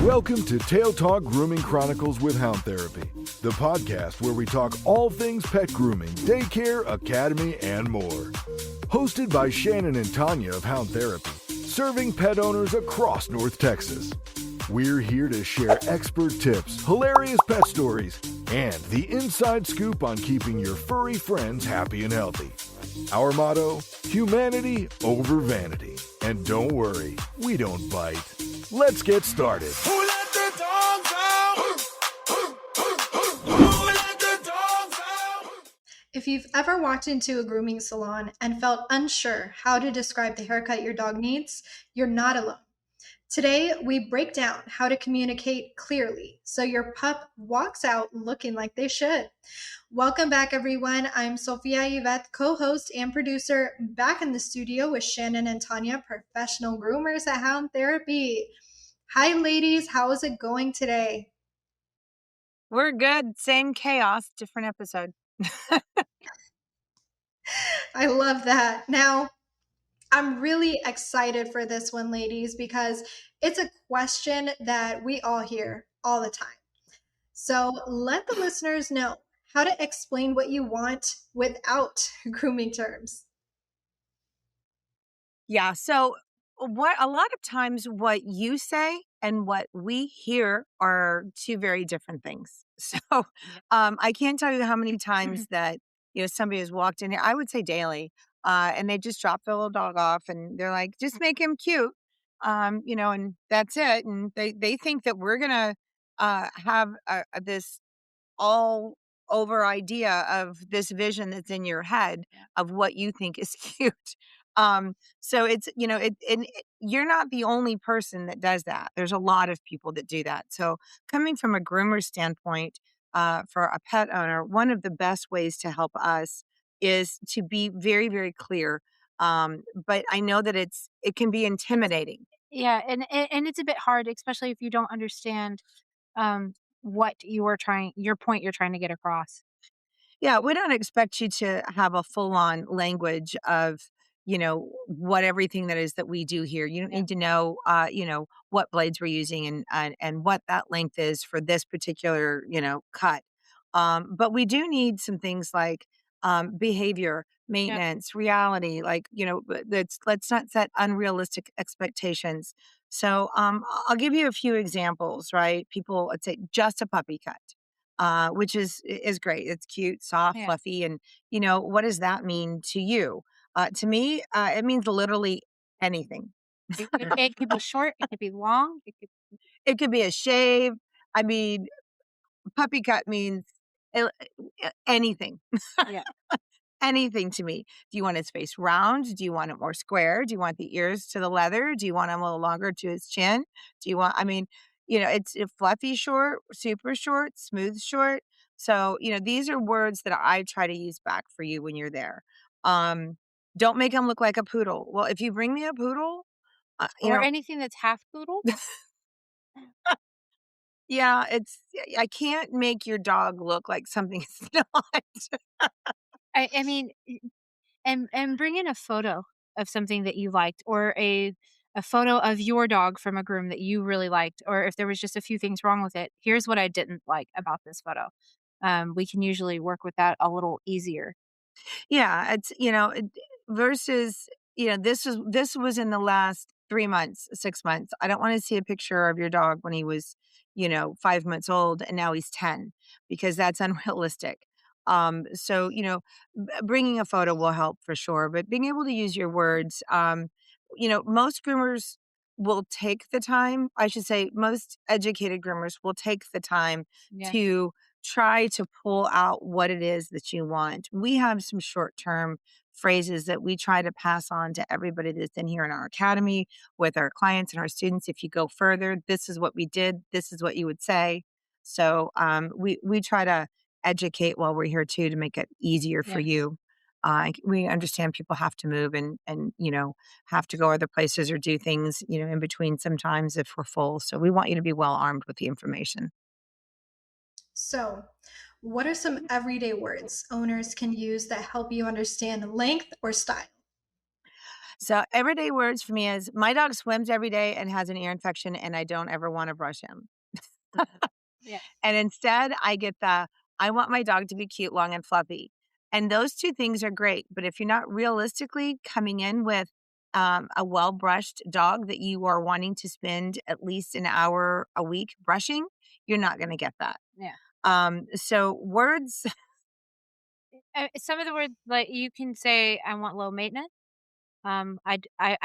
Welcome to Tail Talk Grooming Chronicles with Hound Therapy, the podcast where we talk all things pet grooming, daycare, academy, and more. Hosted by Shannon and Tanya of Hound Therapy, serving pet owners across North Texas. We're here to share expert tips, hilarious pet stories, and the inside scoop on keeping your furry friends happy and healthy. Our motto, humanity over vanity. And don't worry, we don't bite. Let's get started. Who let the dogs out? Who let the dogs out? If you've ever walked into a grooming salon and felt unsure how to describe the haircut your dog needs, you're not alone. Today, we break down how to communicate clearly so your pup walks out looking like they should. Welcome back, everyone. I'm Sophia Yvette, co-host and producer, back in the studio with Shannon and Tanya, professional groomers at Hound Therapy. Hi, ladies. How is it going today? We're good. Same chaos, different episode. I love that. Now, I'm really excited for this one, ladies, because it's a question that we all hear all the time. So let the listeners know how to explain what you want without grooming terms. Yeah. So a lot of times what you say and what we hear are two very different things. So I can't tell you how many times that, somebody has walked in here, I would say daily, and they just drop their little dog off and they're like, just make him cute. And that's it. And they think that we're going to have this all over idea of this vision that's in your head of what you think is cute. So it's, you're not the only person that does that. There's a lot of people that do that. So coming from a groomer standpoint, for a pet owner, one of the best ways to help us is to be very, very clear. But I know that it can be intimidating. Yeah, and it's a bit hard, especially if you don't understand what your point you're trying to get across. Yeah, we don't expect you to have a full-on language of, what everything that is that we do here. You don't need to know, what blades we're using and what that length is for this particular, cut. But we do need some things like behavior, maintenance, reality. Like, let's not set unrealistic expectations. So I'll give you a few examples, right? People would say just a puppy cut. Which is great. It's cute, soft, fluffy. And, what does that mean to you? To me, it means literally anything. It could be short, it could be long, It could be a shave. I mean, puppy cut means anything. Yeah. Anything to me. Do you want his face round? Do you want it more square? Do you want the ears to the leather? Do you want him a little longer to his chin? Do you want, it's a fluffy short, super short, smooth short. So, these are words that I try to use back for you when you're there. Don't make him look like a poodle. Well, if you bring me a poodle, or anything that's half poodle. Yeah, I can't make your dog look like something it's not. I mean, and bring in a photo of something that you liked, or a photo of your dog from a groom that you really liked, or if there was just a few things wrong with it. Here's what I didn't like about this photo. We can usually work with that a little easier. Yeah, it's, versus, this was in the last 3 months, 6 months. I don't want to see a picture of your dog when he was, 5 months old and now he's 10, because that's unrealistic. So, bringing a photo will help for sure, but being able to use your words, most groomers will take the time. I should say most educated groomers will take the time to try to pull out what it is that you want. We have some short-term phrases that we try to pass on to everybody that's in here in our academy with our clients and our students. If you go further, this is what we did. This is what you would say. So we try to educate while we're here too, to make it easier for you. We understand people have to move and have to go other places or do things, in between sometimes if we're full. So we want you to be well armed with the information. So, what are some everyday words owners can use that help you understand length or style? So everyday words for me is my dog swims every day and has an ear infection, and I don't ever want to brush him. Yeah. And instead, I get I want my dog to be cute, long, and fluffy. And those two things are great. But if you're not realistically coming in with a well brushed dog that you are wanting to spend at least an hour a week brushing, you're not going to get that. Yeah. So words, Some of the words, like, you can say, I want low maintenance. I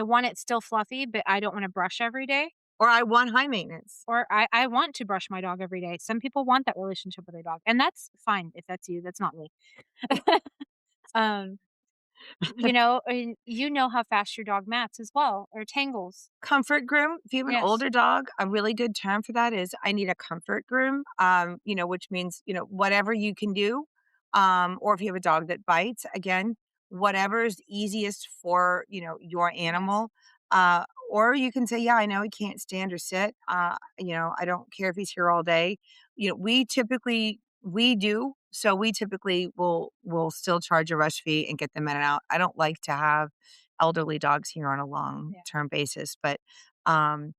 want it still fluffy, but I don't want to brush every day. or I want high maintenance. Or I want to brush my dog every day. Some people want that relationship with their dog, and that's fine if that's you. That's not me. um, and you know how fast your dog mats as well, or tangles. Comfort groom. If you have an Yes. older dog, a really good term for that is I need a comfort groom. Which means, whatever you can do. Or if you have a dog that bites, again, whatever is easiest for, your Yes. animal. Or you can say, yeah, I know he can't stand or sit. I don't care if he's here all day. We do. So we typically will still charge a rush fee and get them in and out. I don't like to have elderly dogs here on a long Yeah. term basis. But, um,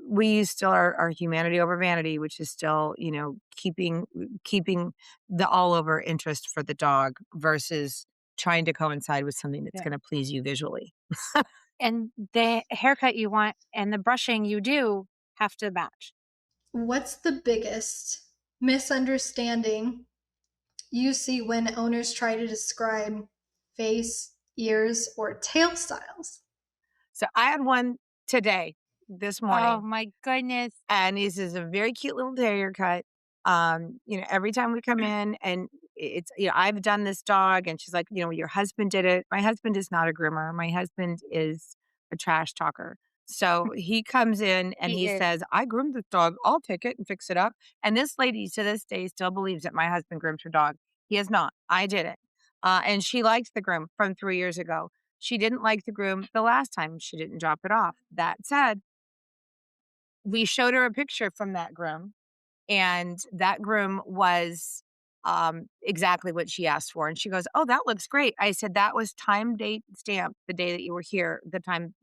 we use still our humanity over vanity, which is still, keeping the all over interest for the dog versus trying to coincide with something that's Yeah. going to please you visually. And the haircut you want and the brushing you do have to match. What's the biggest misunderstanding you see when owners try to describe face, ears, or tail styles? So I had one today, this Oh morning. my goodness. And this is a very cute little terrier cut. Every time we come in and it's, I've done this dog and she's like, your husband did it. My husband is not a groomer. My husband is a trash talker. So he comes in and He he is. says, I groomed this dog. I'll take it and fix it up. And this lady to this day still believes that my husband groomed her dog. He has not. I did it. And she likes the groom from 3 years ago. She didn't like the groom the last time. She didn't drop it off. That said, we showed her a picture from that groom, and that groom was exactly what she asked for. And she goes, "Oh, that looks great." I said, "That was time, date, stamp, the day that you were here, the time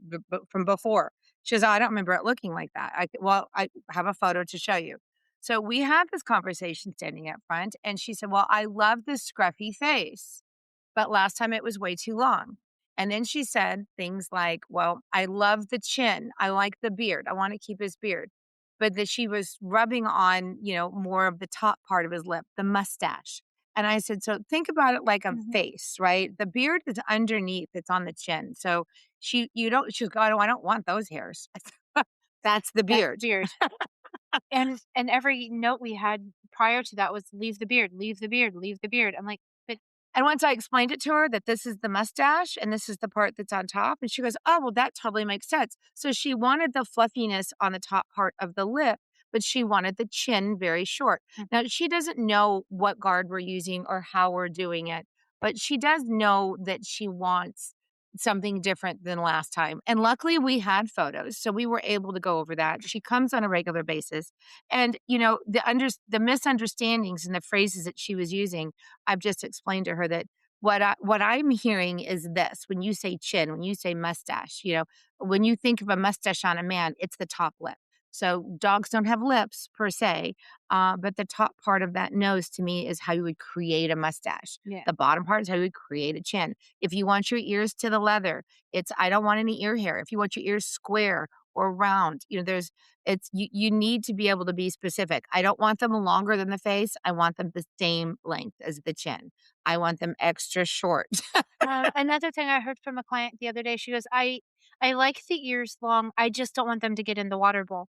from before." She goes, "Oh, I don't remember it looking like that." Well, I have a photo to show you. So we had this conversation standing up front, and she said, "Well, I love this scruffy face, but last time it was way too long." And then she said things like, "Well, I love the chin. I like the beard. I want to keep his beard." But that she was rubbing on, more of the top part of his lip, the mustache. And I said, "So think about it like a Mhm. face, right? The beard is underneath, it's on the chin." So she goes, "Oh, I don't want those hairs." I said, "That's the That's beard." beard. And every note we had prior to that was leave the beard, leave the beard, leave the beard. I'm like, but And once I explained it to her that this is the mustache and this is the part that's on top, and she goes, "Oh, well, that totally makes sense." So she wanted the fluffiness on the top part of the lip, but she wanted the chin very short. mm, Now, she doesn't know what guard we're using or how we're doing it, but she does know that she wants something different than last time. And luckily, we had photos, so we were able to go over that. She comes on a regular basis. And, the misunderstandings and the phrases that she was using, I've just explained to her that what I'm hearing is this: when you say chin, when you say mustache, when you think of a mustache on a man, it's the top lip. So dogs don't have lips per se, but the top part of that nose to me is how you would create a mustache. yeah. The bottom part is how you would create a chin. If you want your ears to the leather, it's I don't want any ear hair. If you want your ears square or round, you need to be able to be specific. I don't want them longer than the face. I want them the same length as the chin. I want them extra short. Another thing I heard from a client the other day, she goes, I like the ears long. I just don't want them to get in the water bowl.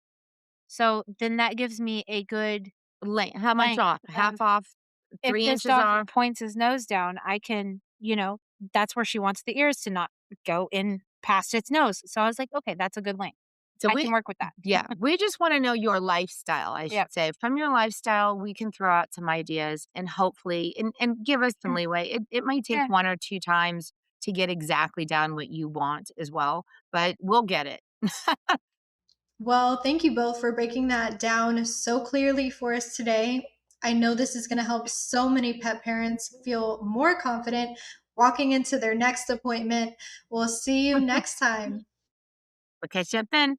So then that gives me a good Length. How much length off? Half of, off? if 3 inches this dog off? points his nose down, I can, that's where she wants the ears to not go in past its nose. So I was like, okay, that's a good length. So I can work with that. yeah, we just want to know your lifestyle, I Yeah. should say. From your lifestyle, we can throw out some ideas and hopefully, and give us some Mm, leeway. It might take yeah. one or two times to get exactly down what you want as well, but we'll get it. Well, thank you both for breaking that down so clearly for us today. I know this is going to help so many pet parents feel more confident walking into their next appointment. We'll see you next time. We'll catch you up then.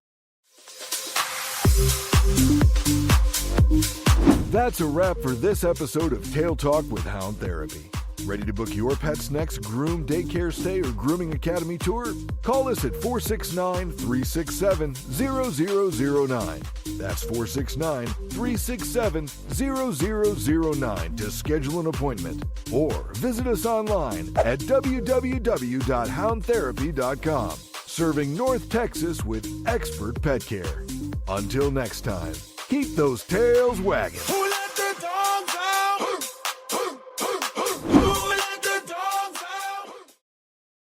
That's a wrap for this episode of Tail Talk with Hound Therapy. Ready to book your pet's next groom, daycare stay, or grooming academy tour? Call us at 469-367-0009. That's 469-367-0009 to schedule an appointment. Or visit us online at www.houndtherapy.com. Serving North Texas with expert pet care. Until next time, keep those tails wagging.